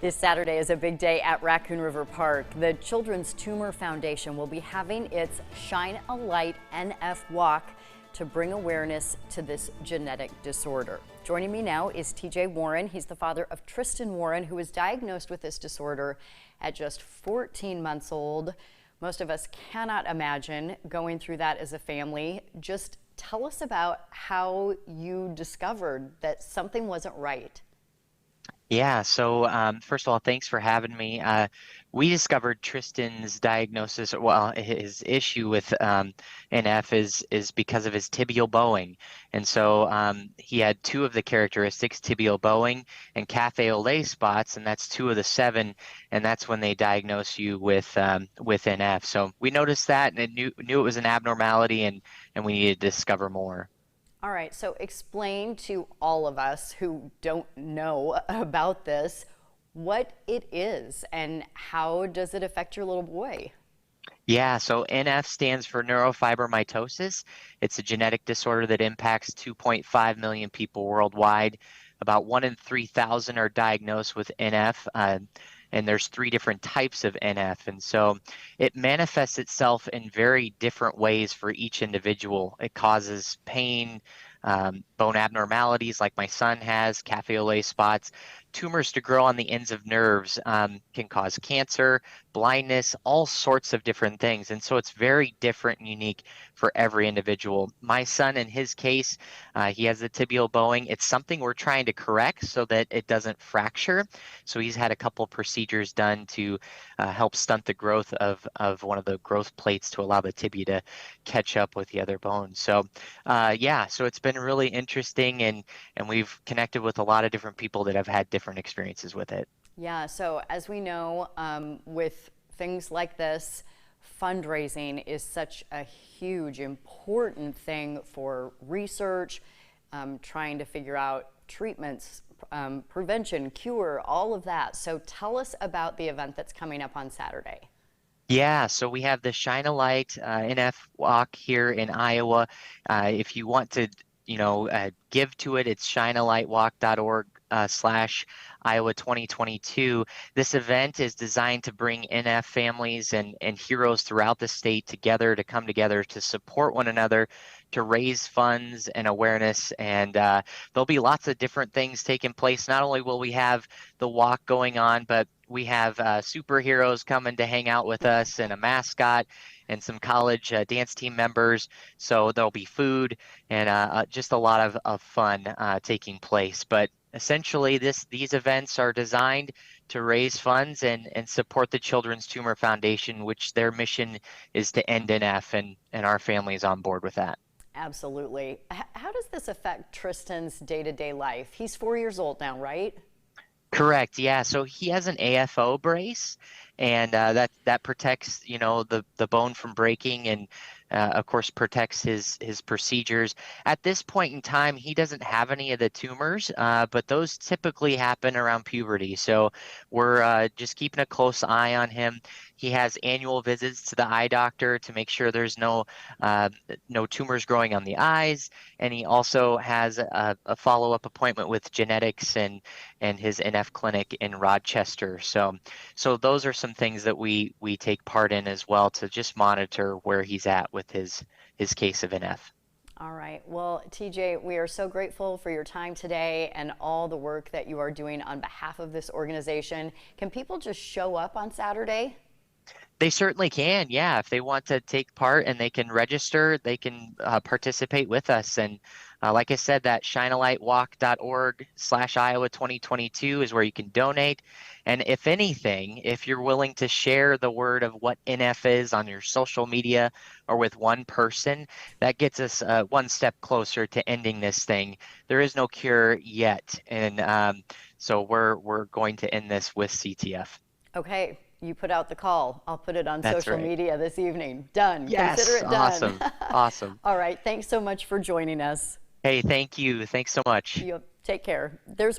This Saturday is a big day at Raccoon River Park. The Children's Tumor Foundation will be having its Shine a Light NF Walk to bring awareness to this genetic disorder. Joining me now is TJ Warren. He's the father of Tristan Warren, who was diagnosed with this disorder at just 14 months old. Most of us cannot imagine going through that as a family. Just tell us about how you discovered that something wasn't right. Yeah, so first of all, thanks for having me. We discovered Tristan's diagnosis, well, his issue with NF is because of his tibial bowing. And so he had two of the characteristics, tibial bowing and cafe au lait spots, and that's two of the seven, and that's when they diagnose you with NF. So we noticed that and knew it was an abnormality, and we needed to discover more. All right, so explain to all of us who don't know about this what it is and how does it affect your little boy? Yeah, so NF stands for neurofibromatosis. It's a genetic disorder that impacts 2.5 million people worldwide. About 1 in 3,000 are diagnosed with NF, and there's three different types of NF. And so it manifests itself in very different ways for each individual. It causes pain, bone abnormalities like my son has, cafe au lait spots, tumors to grow on the ends of nerves, can cause cancer, blindness, all sorts of different things. And so it's very different and unique for every individual. My son, in his case, he has the tibial bowing. It's something we're trying to correct so that it doesn't fracture. So he's had a couple procedures done to help stunt the growth of one of the growth plates to allow the tibia to catch up with the other bones. So yeah, so it's been really interesting, and we've connected with a lot of different people that have had different experiences with it. Yeah, so as we know, with things like this, fundraising is such a huge, important thing for research, trying to figure out treatments, prevention, cure, all of that. So tell us about the event that's coming up on Saturday. Yeah, so we have the Shine a Light NF Walk here in Iowa. If you want to, give to it, it's shinealightwalk.org slash Iowa 2022. This event is designed to bring NF families and heroes throughout the state together to come together to support one another, to raise funds and awareness. And there'll be lots of different things taking place. Not only will we have the walk going on, but we have superheroes coming to hang out with us and a mascot and some college dance team members. So there'll be food and just a lot of fun taking place. But essentially, these events are designed to raise funds and support the Children's Tumor Foundation, which their mission is to end NF, and our family is on board with that. Absolutely. How does this affect Tristan's day-to-day life? He's 4 years old now, right? Correct. Yeah. So he has an AFO brace, and that protects the bone from breaking, and of course protects his procedures. At this point in time, he doesn't have any of the tumors, but those typically happen around puberty. So we're just keeping a close eye on him. He has annual visits to the eye doctor to make sure there's no tumors growing on the eyes, and he also has a follow-up appointment with genetics and his NF clinic in Rochester. So those are some things that we take part in as well to just monitor where he's at with his case of NF. All right. Well, TJ, we are so grateful for your time today and all the work that you are doing on behalf of this organization. Can people just show up on Saturday? They certainly can, yeah. If they want to take part and they can register, they can participate with us. And like I said, that shinealightwalk.org slash Iowa 2022 is where you can donate. And if anything, if you're willing to share the word of what NF is on your social media or with one person, that gets us one step closer to ending this thing. There is no cure yet. And so we're going to end this with CTF. Okay. You put out the call. I'll put it on That's social right. media this evening. Done. Consider Yes, it done. awesome. Awesome. All right. Thanks so much for joining us. Hey, thank you. Thanks so much. You take care. There's